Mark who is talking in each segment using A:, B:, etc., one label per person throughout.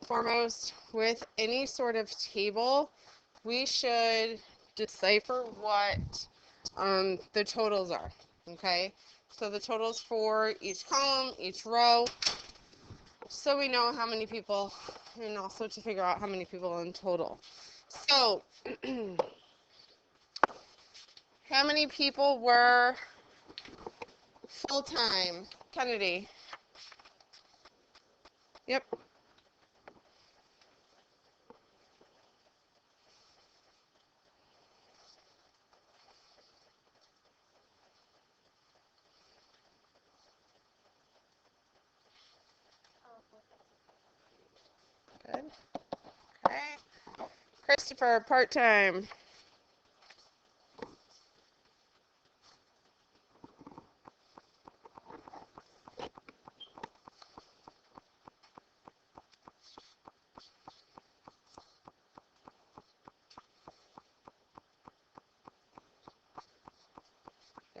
A: foremost, with any sort of table, we should decipher what the totals are, okay? So the totals for each column, each row, so we know how many people, and also to figure out how many people in total. So, how many people were full-time? Kennedy? Yep. Good. Okay. Christopher, part-time.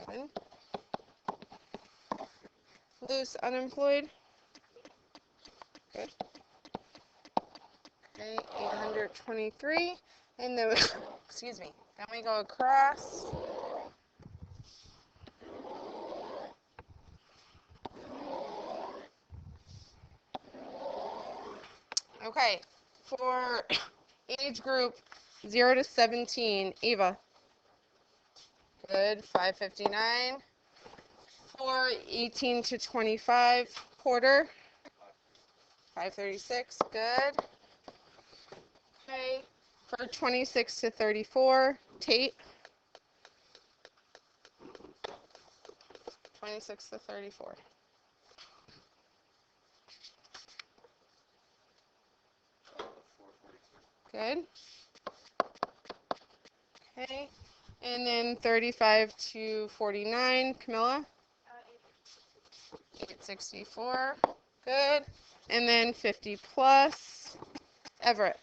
A: Good. Loose, unemployed. Good. Okay, 823. And then, excuse me, then we go across. Okay, for age group 0 to 17, Eva. Good, 559. For 18 to 25, Porter. 536, good. Okay, for 26 to 34, Tate. 26 to 34. Good. Okay, and then 35 to 49, Camilla. 864, good. And then 50 plus, Everett.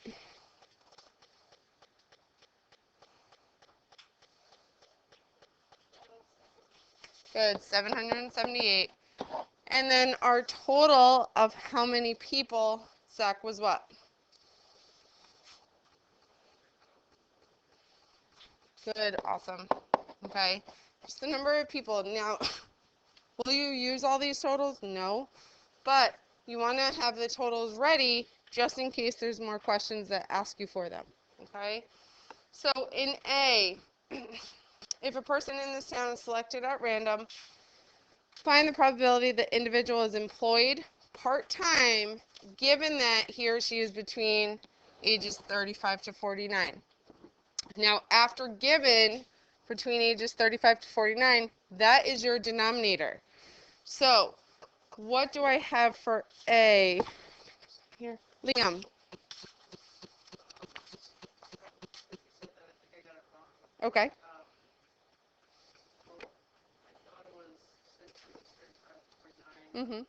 A: Good, 778. And then our total of how many people, Zach, was what? Good, awesome. Okay, just the number of people. Now, will you use all these totals? No, but you want to have the totals ready just in case there's more questions that ask you for them. Okay, so in A, if a person in this town is selected at random, find the probability the individual is employed part-time given that he or she is between ages 35 to 49. Now, after given between ages 35 to 49, that is your denominator. So, what do I have for A? Here, Liam. Okay. Mm-hmm.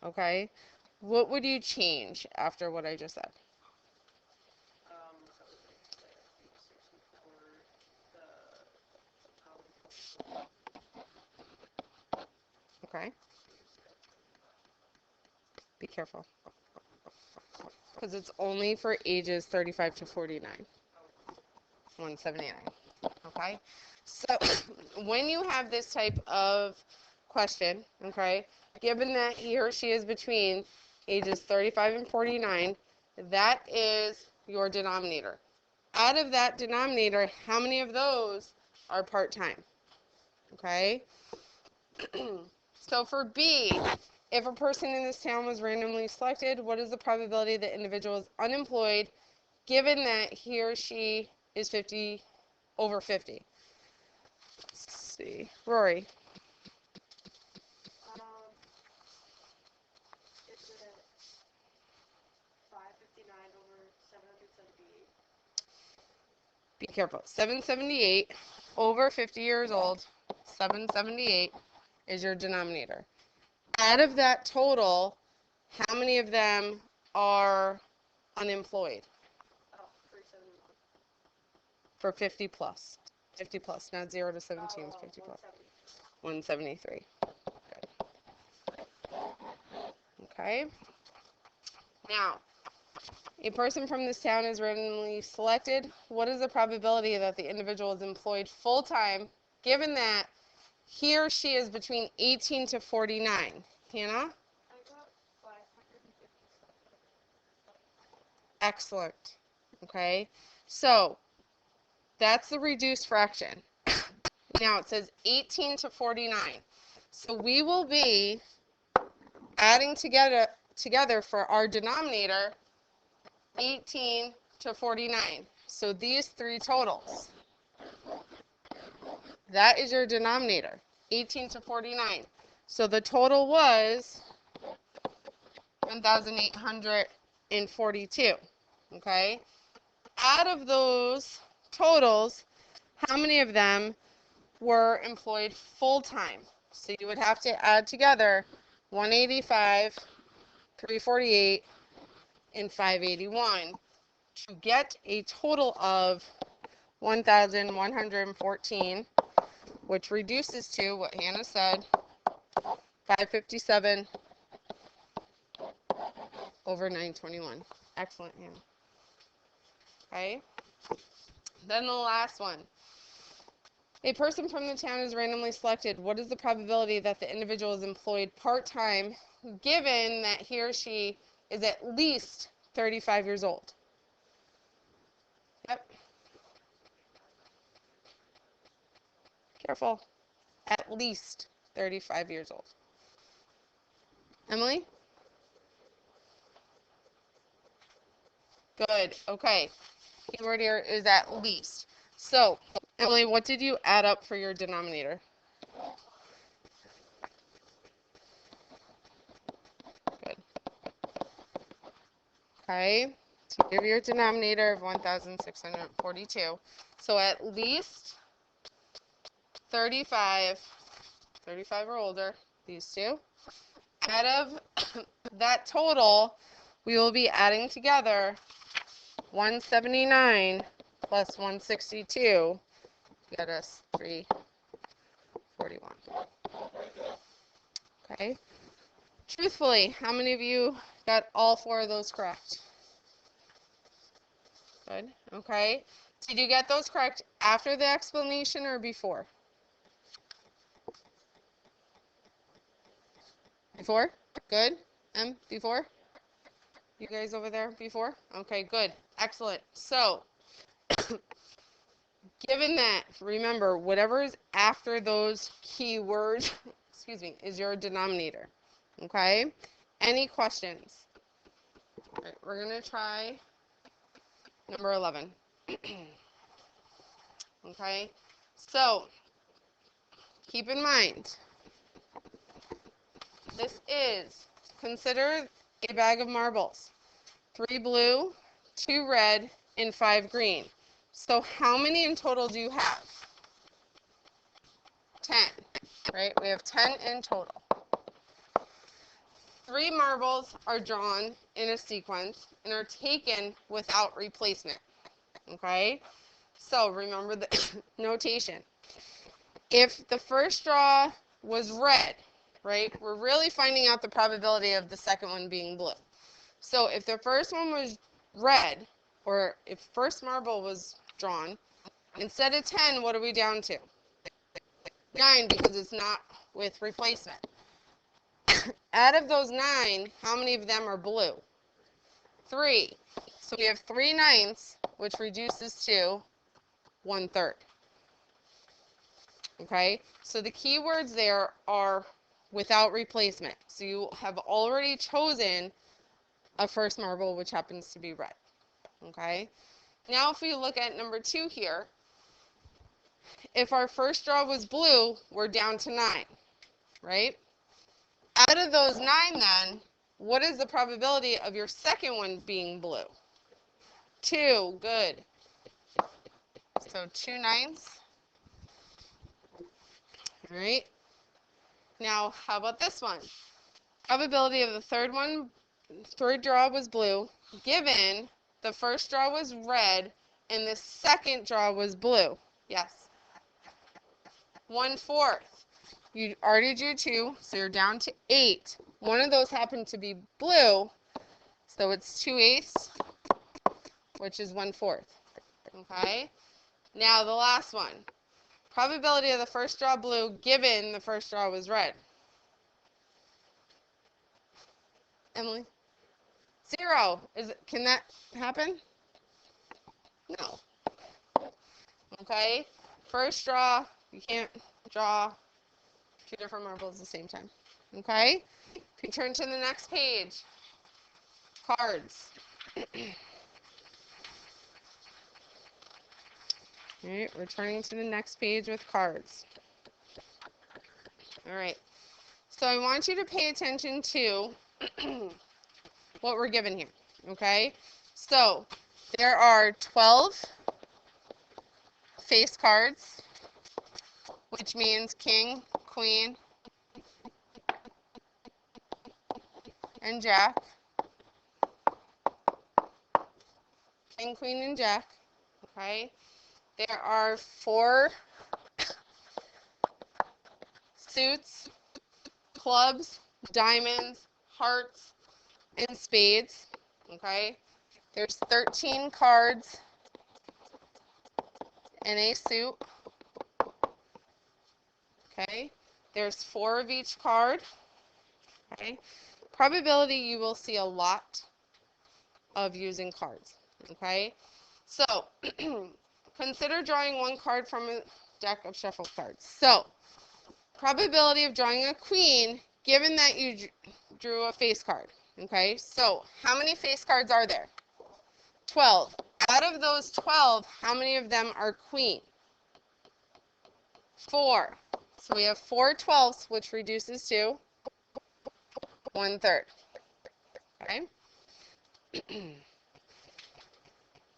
A: Okay. What would you change after what I just said? Okay. Be careful. Because it's only for ages 35 to 49. 179. Okay. So when you have this type of question, okay, given that he or she is between ages 35 and 49, that is your denominator. Out of that denominator, how many of those are part-time? Okay. So for B, if a person in this town was randomly selected, what is the probability the individual is unemployed given that he or she is over 50? Let's see. Rory. Be careful. 778 over 50 years old. 778 is your denominator. Out of that total, how many of them are unemployed? for 50 plus. 50 plus, not 0 to 17, 50 plus. 173. Good. Okay. Now, a person from this town is randomly selected. What is the probability that the individual is employed full-time, given that he or she is between 18 to 49? Hannah? Excellent. Okay. So, that's the reduced fraction. Now, it says 18 to 49. So, we will be adding together for our denominator 18 to 49. So these three totals, that is your denominator, 18 to 49. So the total was 1,842, okay? Out of those totals, how many of them were employed full-time? So you would have to add together 185, 348, and 581 to get a total of 1,114, which reduces to what Hannah said, 557 over 921. Excellent, Hannah. Okay. Then the last one. A person from the town is randomly selected. What is the probability that the individual is employed part-time, given that he or she is at least 35 years old? Yep. Careful. At least 35 years old. Emily? Good. Okay. Keyword here is at least. So, Emily, what did you add up for your denominator? Good. Okay. So give your denominator of 1,642. So at least 35 or older, these two. Out of that total, we will be adding together 179 plus 162, get us 341. Okay. Truthfully, how many of you got all four of those correct? Good. Okay. Did you get those correct after the explanation or before? Before? Good. Before? You guys over there before? Okay, good. Excellent. So, given that, remember, whatever is after those keywords, excuse me, is your denominator. Okay? Any questions? All right, we're going to try number 11. Okay? So, keep in mind, this is, consider a bag of marbles. 3 blue, 2 red, and 5 green. So how many in total do you have? 10, right? We have 10 in total. 3 marbles are drawn in a sequence and are taken without replacement, okay? So remember the notation. If the first draw was red, right, we're really finding out the probability of the second one being blue. So if the first one was red, or if first marble was drawn, instead of 10, what are we down to? 9, because it's not with replacement. Out of those 9, how many of them are blue? 3. So we have 3/9, which reduces to 1/3. Okay, so the key words there are without replacement. So you have already chosen a first marble, which happens to be red. Okay, now if we look at number 2 here, if our first draw was blue, we're down to 9, right? Out of those 9 then, what is the probability of your second one being blue? 2, good. So 2/9. All right. Now, how about this one? Probability of the third draw was blue, given the first draw was red, and the second draw was blue. Yes. 1/4. You already drew 2, so you're down to 8. One of those happened to be blue, so it's 2/8, which is 1/4. Okay? Now the last one. Probability of the first draw blue given the first draw was red. Emily? 0. Can that happen? No. Okay? First draw, you can't draw 2 different marbles at the same time. Okay? If you turn to the next page, cards. All right, we're turning to the next page with cards. All right. So I want you to pay attention to what we're given here. Okay? So there are 12 face cards, which means king, queen, and jack. King, queen, and jack. Okay? There are 4 suits, clubs, diamonds, hearts, and spades. Okay? There's 13 cards in a suit. Okay? There's 4 of each card. Okay? Probability you will see a lot of using cards. Okay? So, consider drawing 1 card from a deck of shuffled cards. So, probability of drawing a queen, given that you drew a face card. Okay? So, how many face cards are there? 12. Out of those 12, how many of them are queen? 4. So we have 4 12ths, which reduces to 1/3. Okay?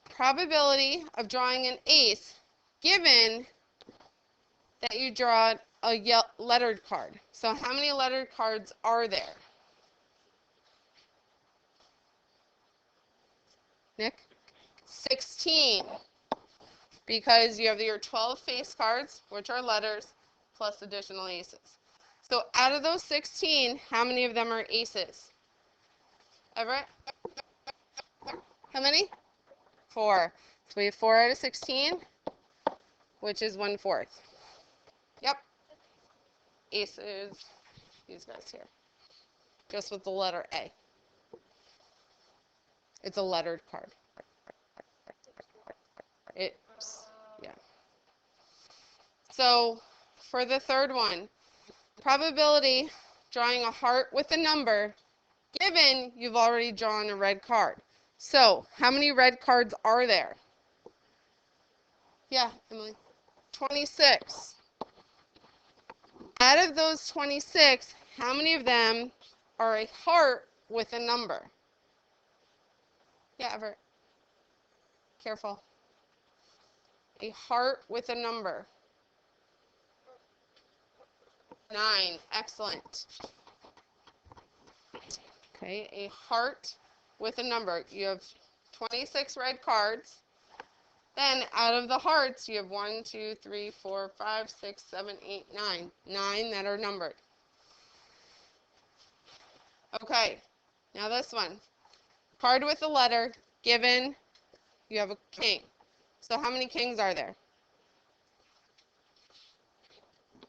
A: Probability of drawing an ace, given that you draw a lettered card. So how many lettered cards are there? Nick? 16. Because you have your 12 face cards, which are letters, plus additional aces. So out of those 16, how many of them are aces? Everett? How many? 4. So we have 4 out of 16, which is 1/4. Yep. Aces, these guys here. Just with the letter A. It's a lettered card. Yeah. So for the third one, probability drawing a heart with a number, given you've already drawn a red card. So how many red cards are there? Yeah, Emily. 26. Out of those 26, how many of them are a heart with a number? Yeah, Everett. Careful. A heart with a number. 9. Excellent. Okay, a heart with a number. You have 26 red cards. Then out of the hearts, you have 1, 2, 3, 4, 5, 6, 7, 8, 9. 9 that are numbered. Okay, now this one. Card with a letter, given you have a king. So how many kings are there?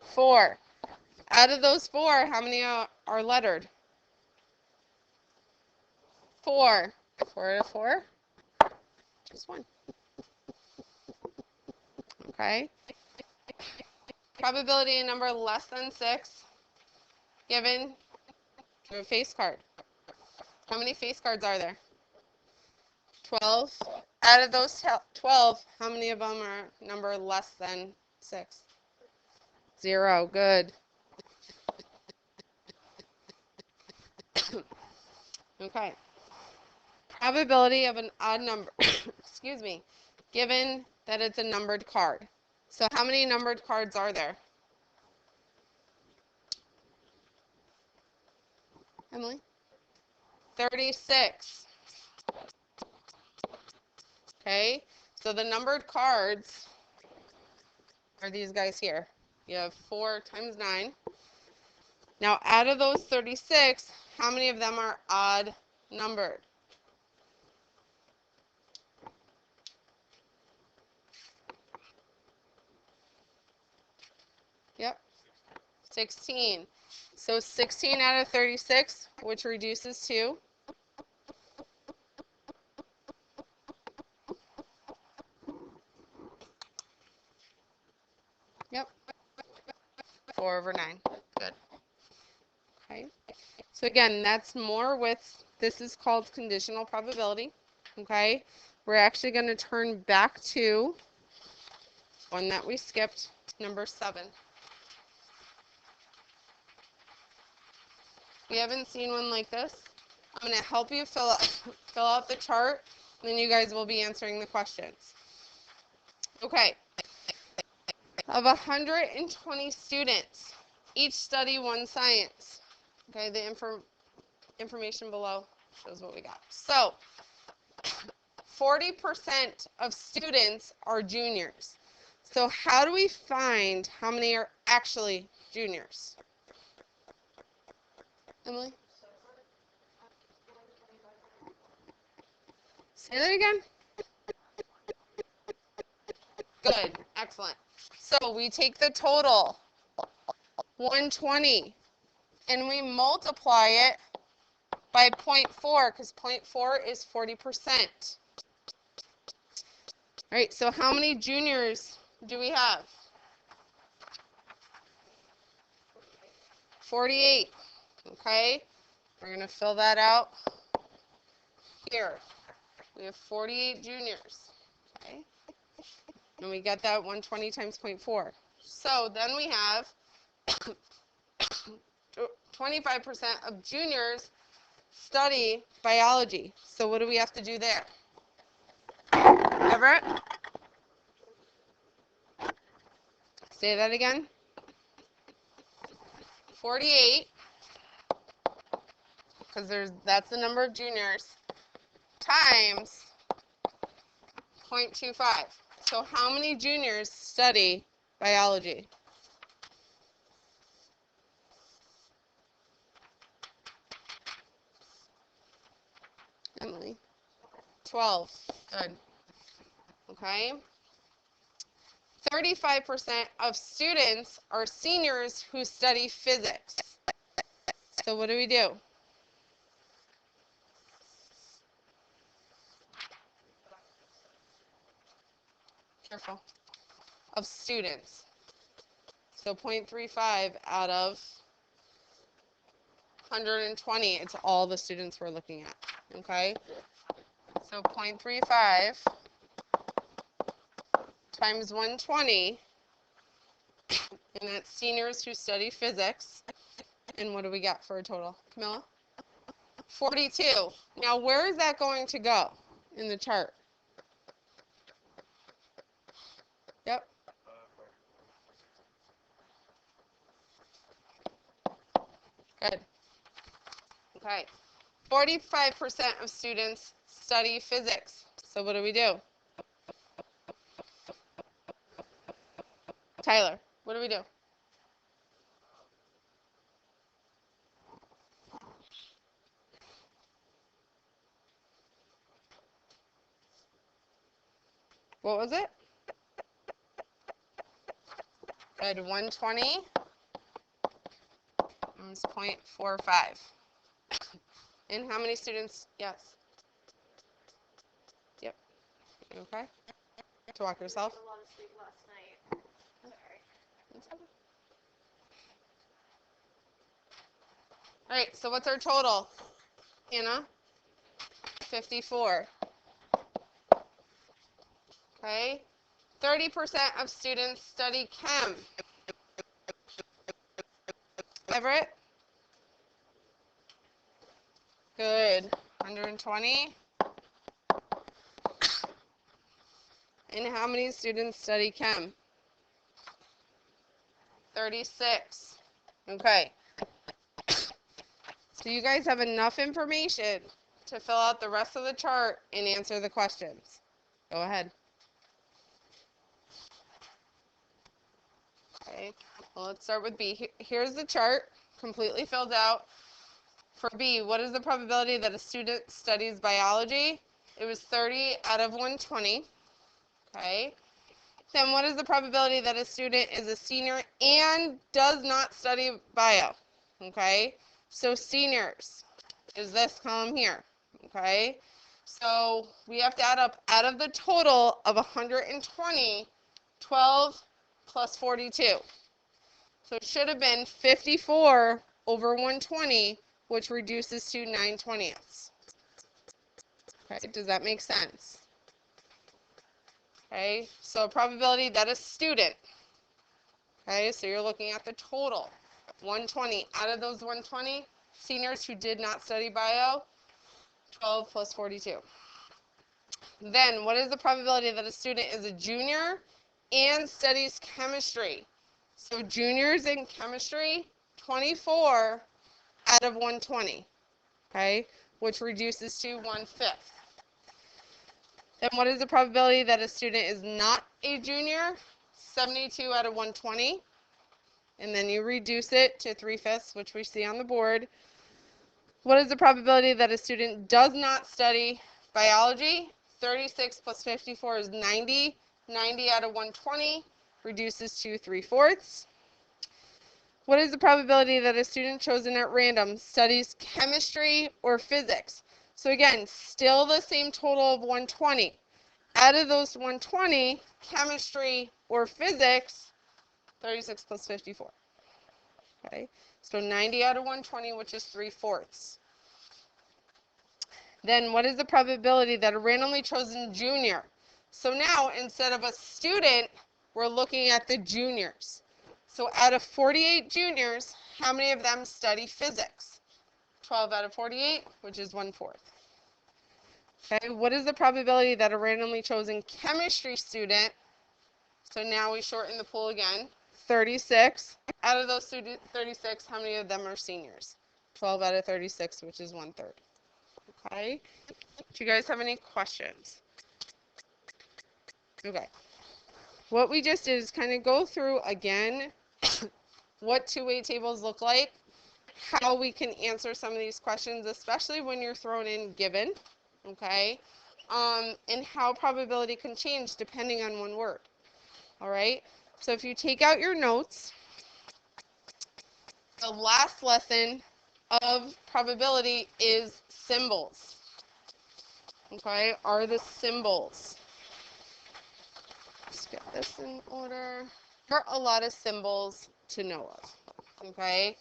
A: 4. Out of those 4, how many are lettered? 4. 4 out of 4? Just 1. Okay. Probability of number less than 6, given a face card. How many face cards are there? 12. Out of those 12, how many of them are number less than 6? 0. Good. Okay. Probability of an odd number, excuse me, given that it's a numbered card. So how many numbered cards are there? Emily? 36. Okay. So the numbered cards are these guys here. You have 4 times 9. Now, out of those 36, how many of them are odd numbered? Yep, 16. So 16 out of 36, which reduces to? Yep, 4 over 9. Good. Okay. So again, that's more with, this is called conditional probability. Okay. We're actually going to turn back to one that we skipped, number 7. We haven't seen one like this. I'm going to help you fill out the chart, and then you guys will be answering the questions. Okay. Of 120 students, each study one science. Okay, the information below shows what we got. So, 40% of students are juniors. So how do we find how many are actually juniors? Emily? Say that again. Good. Excellent. So we take the total, 120, and we multiply it by 0.4, because 0.4 is 40%. All right, so how many juniors do we have? 48. Okay, we're going to fill that out here. We have 48 juniors. Okay, and we get that 120 times 0.4. So then we have 25% of juniors study biology. So what do we have to do there? Everett? Say that again. 48, because that's the number of juniors, times 0.25. So how many juniors study biology? Emily? 12. Good. Okay. 35% of students are seniors who study physics. So what do we do? Careful. Of students. So 0.35 out of 120, it's all the students we're looking at. Okay? So 0.35 times 120, and that's seniors who study physics. And what do we get for a total? Camilla? 42. Now, where is that going to go in the chart? Yep. Good. Okay. 45% of students study physics. So what do we do? Tyler, what do we do? What was it? Good. 120 times 0.45. And how many students? Yes. Yep. Okay. To walk yourself.
B: A lot of sleep last night. Sorry.
A: All right. So what's our total? Hannah? 54. Okay. 30% of students study chem. Everett? Good. 120. And how many students study chem? 36. Okay. So you guys have enough information to fill out the rest of the chart and answer the questions. Go ahead. Okay, well, let's start with B. Here's the chart, completely filled out. For B, what is the probability that a student studies biology? It was 30 out of 120. Okay. Then what is the probability that a student is a senior and does not study bio? Okay. So seniors is this column here. Okay. So we have to add up out of the total of 120, 12 plus 42. So it should have been 54 over 120, which reduces to 9/20ths. Okay, does that make sense? Okay, so probability that a student, okay, so you're looking at the total, 120. Out of those 120, seniors who did not study bio, 12 plus 42. Then, what is the probability that a student is a junior and studies chemistry? So juniors in chemistry, 24 out of 120, okay, which reduces to 1/5. Then what is the probability that a student is not a junior? 72 out of 120. And then you reduce it to 3/5, which we see on the board. What is the probability that a student does not study biology? 36 plus 54 is 90. 90 out of 120 reduces to 3/4. What is the probability that a student chosen at random studies chemistry or physics? So again, still the same total of 120. Out of those 120, chemistry or physics, 36 plus 54. Okay, so 90 out of 120, which is 3/4. Then what is the probability that a randomly chosen junior? So now, instead of a student, we're looking at the juniors. So out of 48 juniors, how many of them study physics? 12 out of 48, which is 1/4. Okay, what is the probability that a randomly chosen chemistry student, so now we shorten the pool again, 36. Out of those 36, how many of them are seniors? 12 out of 36, which is 1/3. Okay, do you guys have any questions? Okay, what we just did is kind of go through again what two-way tables look like, how we can answer some of these questions, especially when you're thrown in given, okay, and how probability can change depending on one word. All right, so if you take out your notes, the last lesson of probability is symbols. Okay, are the symbols. Let's get this in order. There are a lot of symbols to know of. Okay,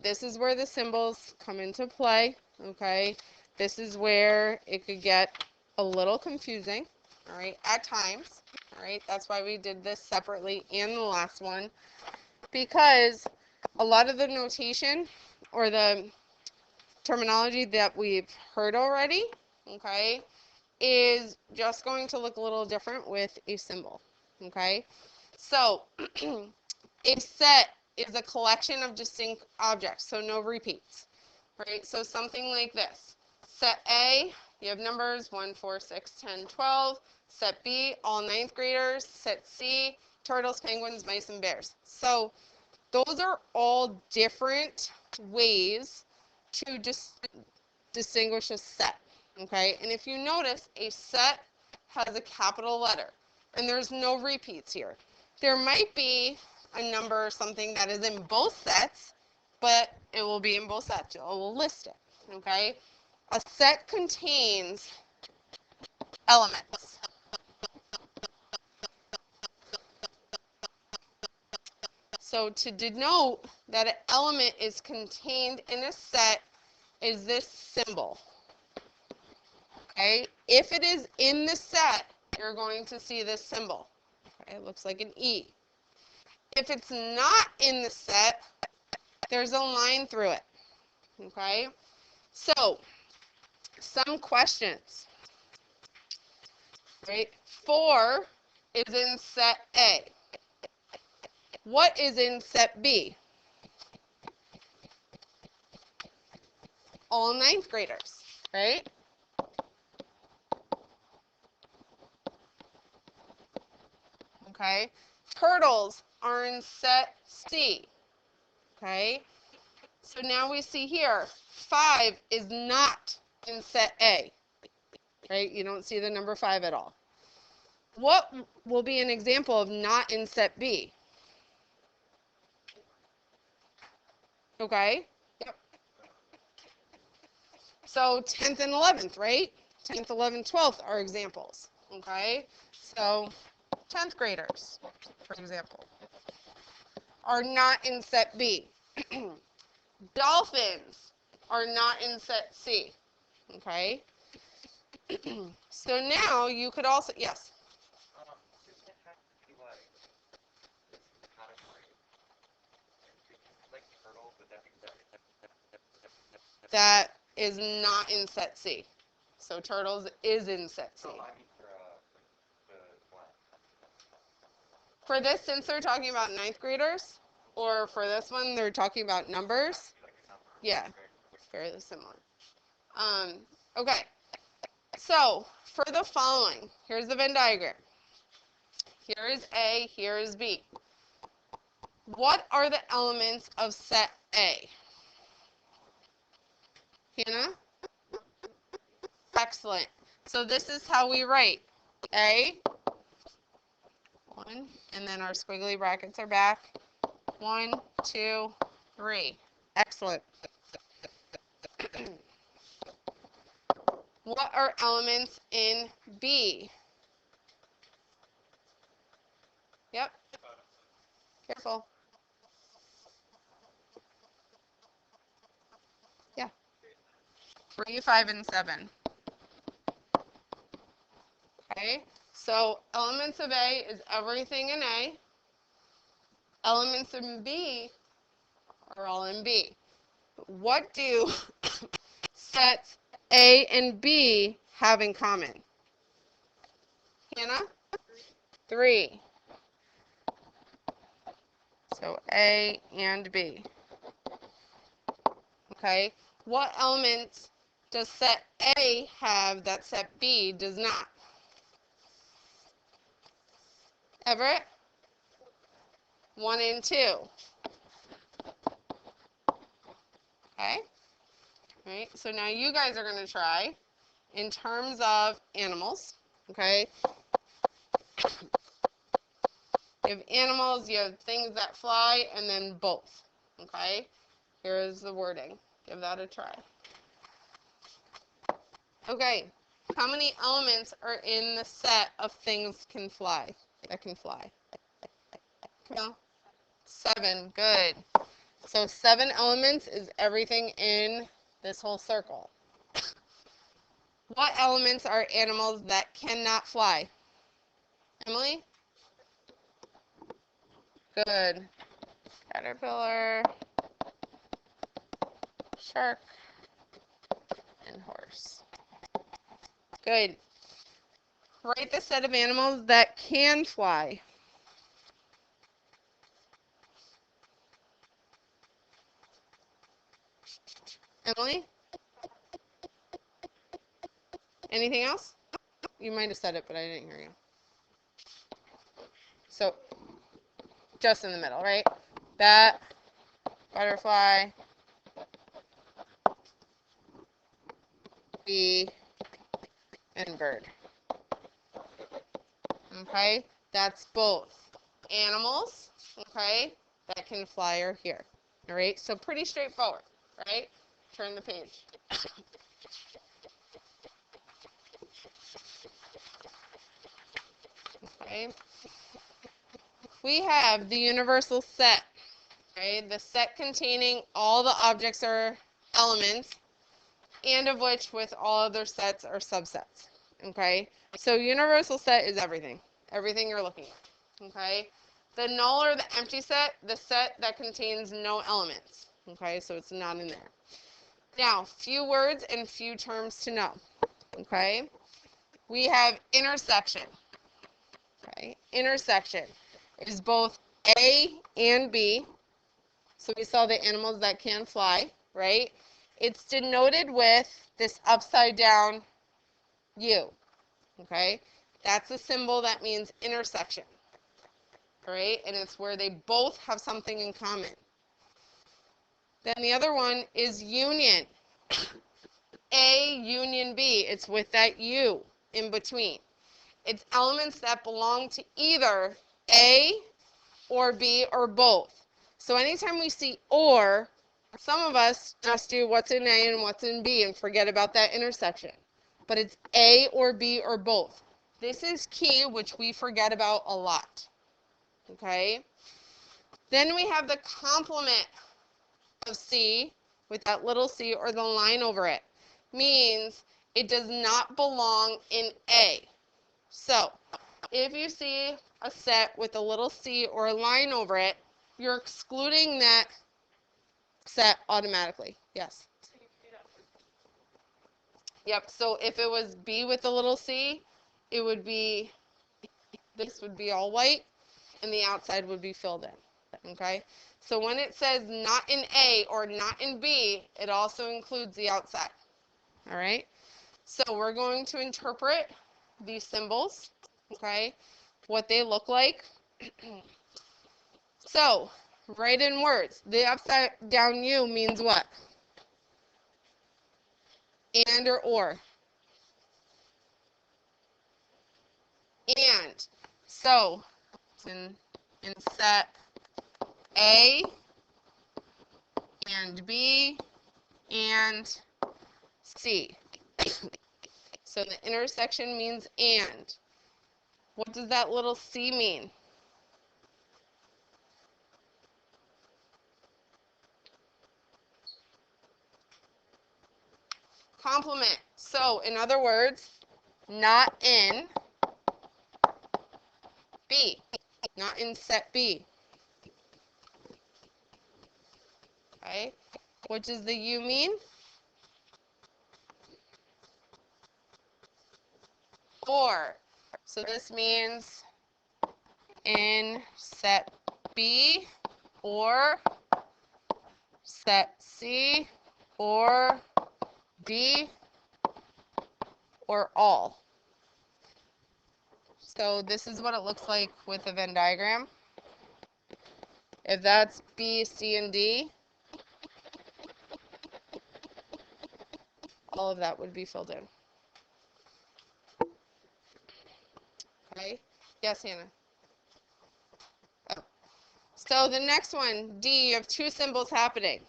A: this is where the symbols come into play. Okay, this is where it could get a little confusing. All right, at times. All right, that's why we did this separately and the last one, because a lot of the notation or the terminology that we've heard already, okay, is just going to look a little different with a symbol, okay? So, a set is a collection of distinct objects, so no repeats, right? So something like this. Set A, you have numbers 1, 4, 6, 10, 12. Set B, all ninth graders. Set C, turtles, penguins, mice, and bears. So those are all different ways to distinguish a set, okay? And if you notice, a set has a capital letter, and there's no repeats here. There might be a number or something that is in both sets, but it will be in both sets. It will list it, okay? A set contains elements. So to denote that an element is contained in a set is this symbol. Okay, if it is in the set, you're going to see this symbol. Okay, it looks like an E. If it's not in the set, there's a line through it. Okay, so some questions. Right, 4 is in set A. What is in set B? All ninth graders, right? Okay, Turtles are in set C. Okay? So now we see here, 5 is not in set A. Right? You don't see the number 5 at all. What will be an example of not in set B? Okay? Yep. So 10th and 11th, right? 10th, 11th, 12th are examples. Okay? So 10th graders, for example, are not in set B. Dolphins are not in set C. Okay? So now you could also, yes? That is not in set C. So turtles is in set C. For this, since they're talking about ninth graders, or for this one, they're talking about numbers. Yeah, fairly similar. Okay, so for the following, here's the Venn diagram. Here is A, here is B. What are the elements of set A? Hannah? Excellent. So this is how we write A, 1, and then our squiggly brackets are back. 1, 2, 3. Excellent. What are elements in B? Yep. Careful. Yeah. 3, 5, and 7. Okay. So elements of A is everything in A. Elements in B are all in B. What do sets A and B have in common? Hannah? 3. So A and B. Okay. What elements does set A have that set B does not? Everett? 1 and 2. Okay. All right. So now you guys are going to try in terms of animals. Okay. You have animals, you have things that fly, and then both. Okay. Here's the wording. Give that a try. Okay. How many elements are in the set of things can fly? That can fly. No. 7. Good. So 7 elements is everything in this whole circle. What elements are animals that cannot fly? Emily? Good. Caterpillar, shark, and horse. Good. Write the set of animals that can fly. Emily? Anything else? You might have said it, but I didn't hear you. So, just in the middle, right? Bat, butterfly, bee, and bird. Okay? That's both animals, okay, that can fly are here. All right? So pretty straightforward, right? Turn the page. Okay? We have the universal set. Okay? The set containing all the objects or elements, and of which with all other sets are subsets. Okay? So universal set is everything. Everything you're looking at. Okay? The null or the empty set, the set that contains no elements. Okay? So it's not in there. Now, few words and few terms to know. Okay? We have intersection. Okay? Intersection is both A and B. So we saw the animals that can fly, right? It's denoted with this upside down U. Okay? That's a symbol that means intersection. all right? And it's where they both have something in common. Then the other one is union. A union B. It's with that U in between. It's elements that belong to either A or B or both. So anytime we see or, some of us just do what's in A and what's in B and forget about that intersection. But it's A or B or both. This is key, which we forget about a lot. Okay? Then we have the complement of C with that little c or the line over it. Means it does not belong in A. So, if you see a set with a little c or a line over it, you're excluding that set automatically. Yes.
B: So you can do that for
A: Yep. So if it was B with a little c, it would be, this would be all white, and the outside would be filled in. Okay? So when it says not in A or not in B, it also includes the outside. All right? So we're going to interpret these symbols, okay, what they look like. So, write in words. The upside down U means what? And or. And. So, in set A and B and C. So the intersection means and. What does that little C mean? Complement. So, in other words, not in B, not in set B. Okay? What does the U mean? Or. So this means in set B or set C or D or all. So this is what it looks like with a Venn diagram. If that's B, C, and D, all of that would be filled in. Okay? Yes, Hannah? Oh. So the next one, D, you have two symbols happening.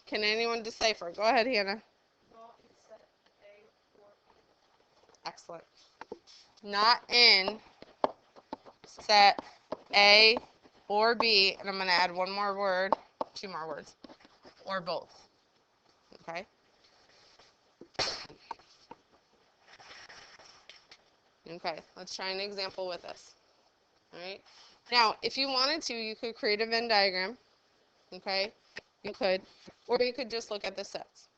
A: Can anyone decipher? Go ahead, Hannah.
B: not in set A or B.
A: Excellent. Not in set A or B, and I'm going to add one more word, two more words, or both. Okay? Okay, let's try an example with this. All right? Now, if you wanted to, you could create a Venn diagram. Okay? You could. Or you could just look at the sets.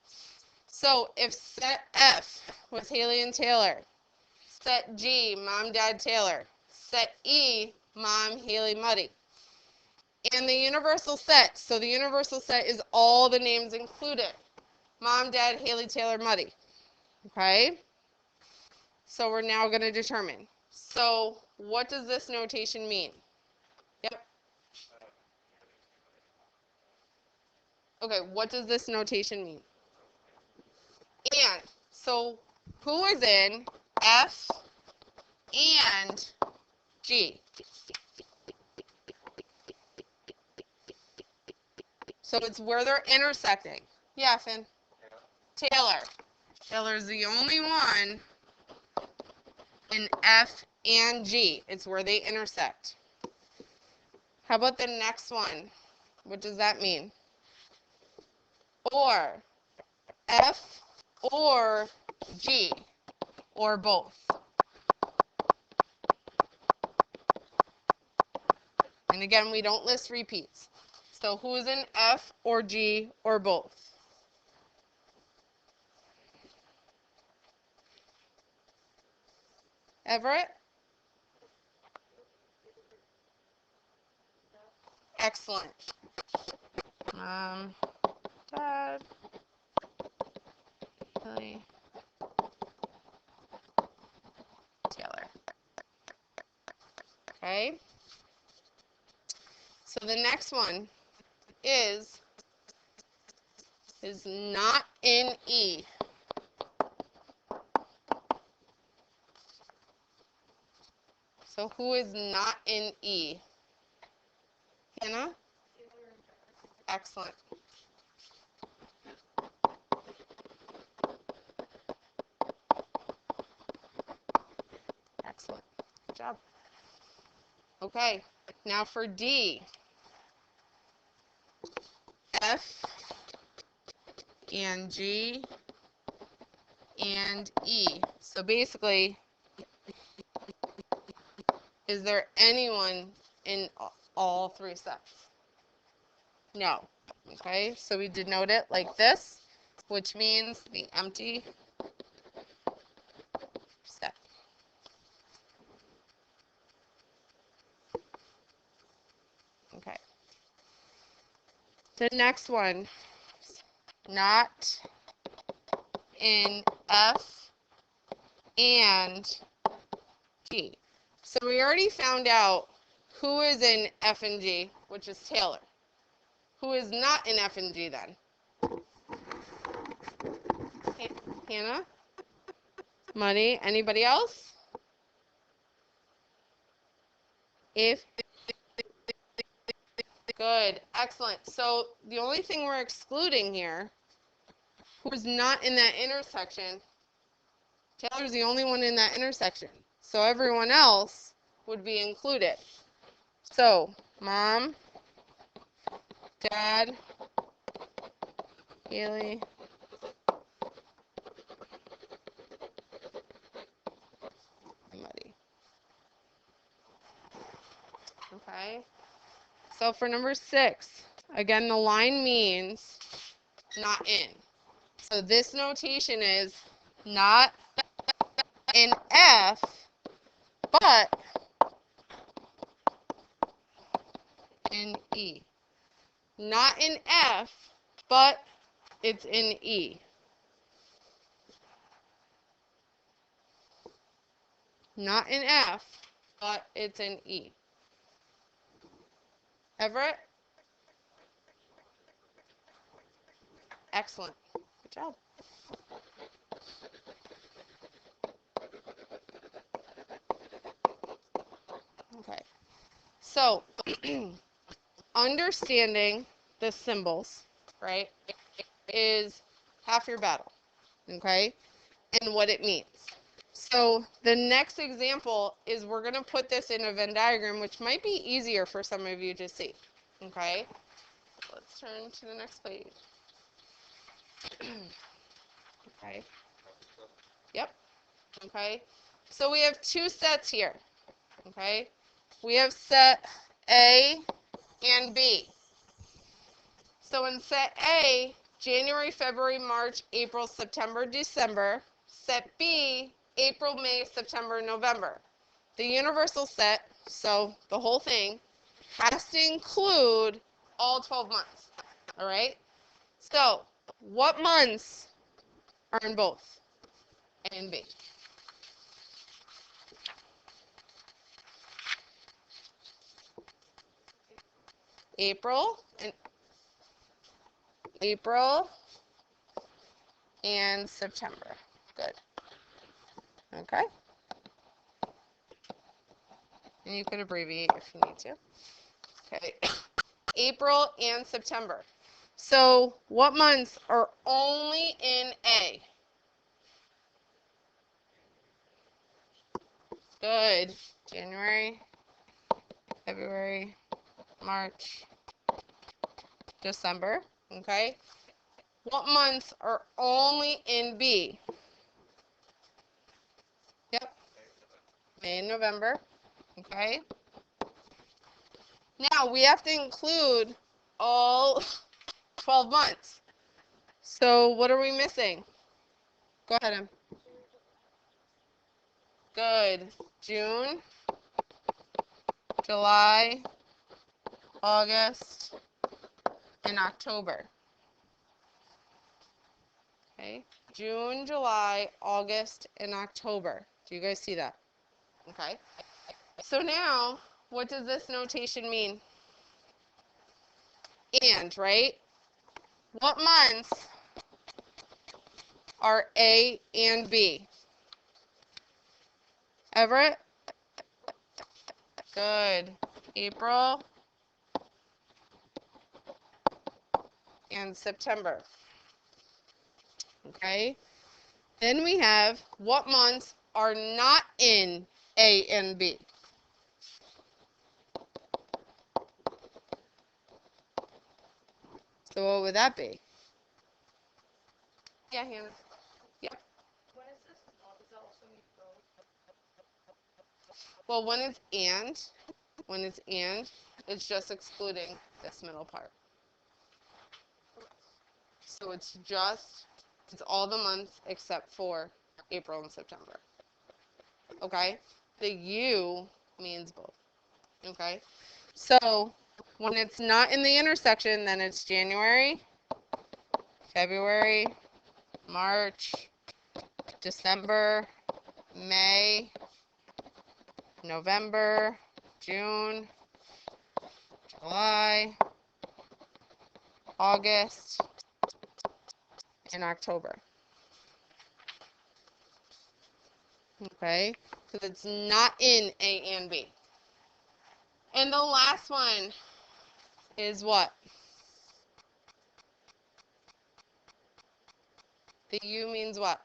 A: So, if set F was Haley and Taylor, set G, Mom, Dad, Taylor, set E, Mom, Haley, Muddy, and the universal set, so the universal set is all the names included. Mom, Dad, Haley, Taylor, Muddy. Okay? So we're now going to determine. So what does this notation mean? Yep. Okay, what does this notation mean? And. So who is in F and G? So it's where they're intersecting. Yeah, Finn. Taylor. Taylor's the only one in F and G. It's where they intersect. How about the next one? What does that mean? Or. F or G, or both. And again, we don't list repeats. So who's in F or G or both? Everett? Excellent. Dad, Billy, Taylor. Okay. So the next one is not in E. So who is not in E? Hannah? Excellent. Excellent. Good job. Okay, now for D. F and G and E. So basically, is there anyone in all three sets? No. Okay, so we denote it like this, which means the empty set. Okay. The next one, not in F and G. So we already found out who is in F and G, which is Taylor. Who is not in F and G then? Hannah? Money? Anybody else? If good, excellent. So the only thing we're excluding here, who's not in that intersection, Taylor's the only one in that intersection. So everyone else would be included. So mom, dad, Haley, Muddy. Okay. So for number 6, again, the line means not in. So this notation is not in F, but in E. Not in F, but it's in E. Not in F, but it's in E. Everett? Excellent. Good job. Okay. So, understanding the symbols, right, is half your battle, okay, and what it means. So the next example is we're going to put this in a Venn diagram, which might be easier for some of you to see, okay? Let's turn to the next page. Okay. Yep. Okay. So we have 2 sets here, okay? We have set A and B. So in set A, January, February, March, April, September, December. Set B, April, May, September, November. The universal set, so the whole thing, has to include all 12 months. All right? So what months are in both A and B? April and September. Good. Okay. And you could abbreviate if you need to. Okay. April and September. So what months are only in A? Good. January, February, March, December. Okay. What months are only in B? Yep. May and November. Okay. Now we have to include all 12 months. So what are we missing? Go ahead, Em. Good. June, July, August, and October. Okay. June, July, August, and October. Do you guys see that? Okay. So now, what does this notation mean? and, right? What months are A and B? Everett? Good. April and September. Okay. Then we have what months are not in A and B? So what would that be? Yeah, Hannah. Yep.
B: When is this? Does that also mean both?
A: Well, when it's and, it's just excluding this middle part. So it's all the months except for April and September. Okay? The U means both. Okay? So when it's not in the intersection, then it's January, February, March, December, May, November, June, July, August, and October. Okay? Because it's not in A and B. And the last one is what? The U means what?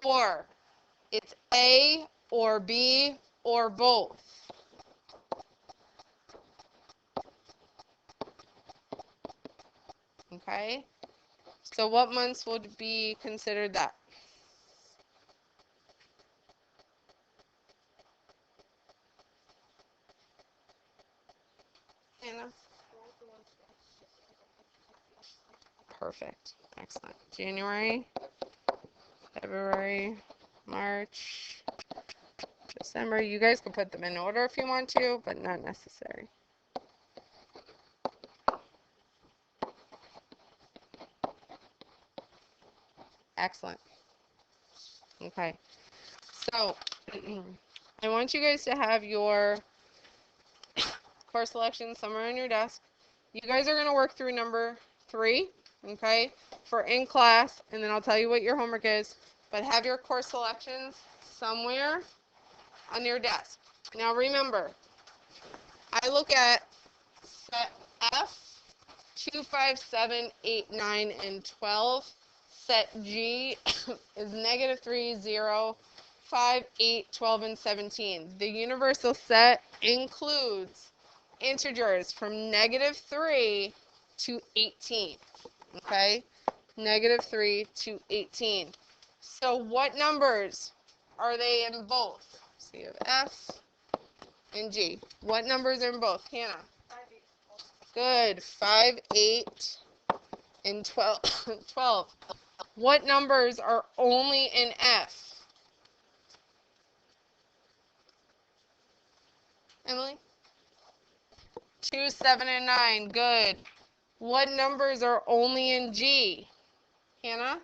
A: Or. It's A or B or both. Okay? So what months would be considered that? Anna? Perfect. Excellent. January, February, March, December. You guys can put them in order if you want to, but not necessary. Excellent. Okay. So I want you guys to have your course selection somewhere on your desk. You guys are going to work through number 3, okay, for in class, and then I'll tell you what your homework is. But have your course selections somewhere on your desk. Now remember, I look at set F, 2, 5, 7, 8, 9, and 12. Set G is -3, 0, 5, 8, 12, and 17. The universal set includes integers from -3 to 18. Okay? -3 to 18. So what numbers are they in both? So you have F and G. What numbers are in both? Hannah?
B: 5, 8.
A: Good. 5, 8, and 12. 12. What numbers are only in F? Emily? 2, 7, and 9. Good. What numbers are only in G? Hannah?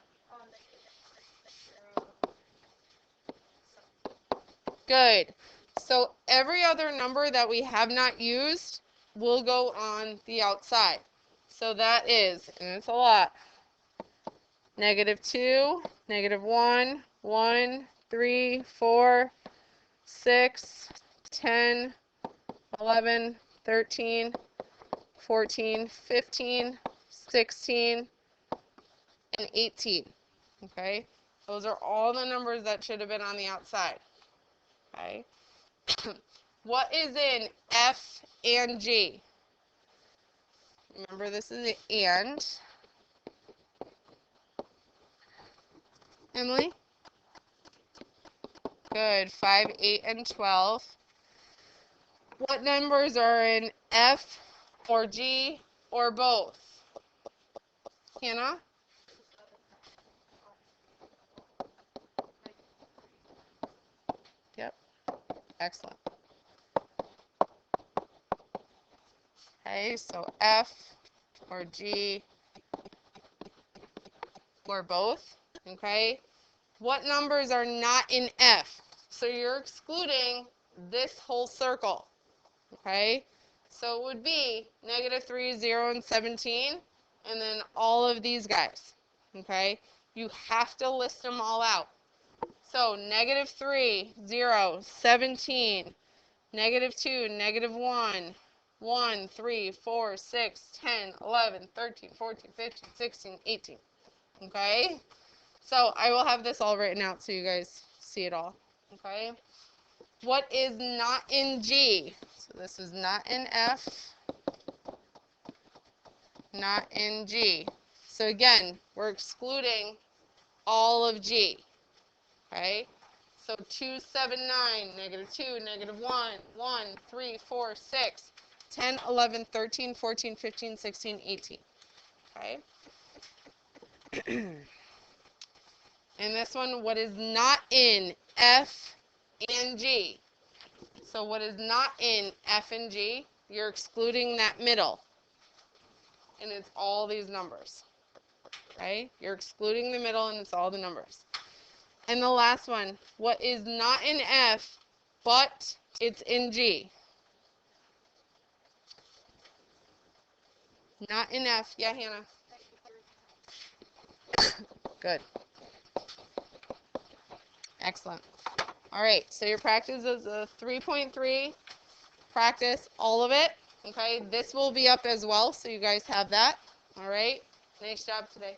A: Good. So every other number that we have not used will go on the outside. So that is, and it's a lot, -2, -1, 1, 3, 4, 6, 10, 11, 13, 14, 15, 16, and 18. Okay? Those are all the numbers that should have been on the outside. Okay? What is in F and G? Remember, this is the and. Emily? Good. 5, 8, and 12. What numbers are in F or G or both? Hannah? Yep. Excellent. Okay, so F or G or both. Okay. What numbers are not in F? So you're excluding this whole circle. Okay. So it would be -3, 0, and 17, and then all of these guys, okay? You have to list them all out. So -3, 0, 17, -2, -1, 1, 3, 4, 6, 10, 11, 13, 14, 15, 16, 18. Okay? So I will have this all written out so you guys see it all. Okay? What is not in G? So this is not in F, not in G. So again, we're excluding all of G. Okay? So 2, 7, 9, -2, -1, 1, 3, 4, 6, 10, 11, 13, 14, 15, 16, 18. Okay? And this one, what is not in F and G? So what is not in F and G, you're excluding that middle. And it's all these numbers. Okay? You're excluding the middle and it's all the numbers. And the last one, what is not in F, but it's in G? Not in F. Yeah, Hannah. Good. Excellent. All right, so your practice is a 3.3. Practice all of it. Okay, this will be up as well, so you guys have that. All right. Nice job today.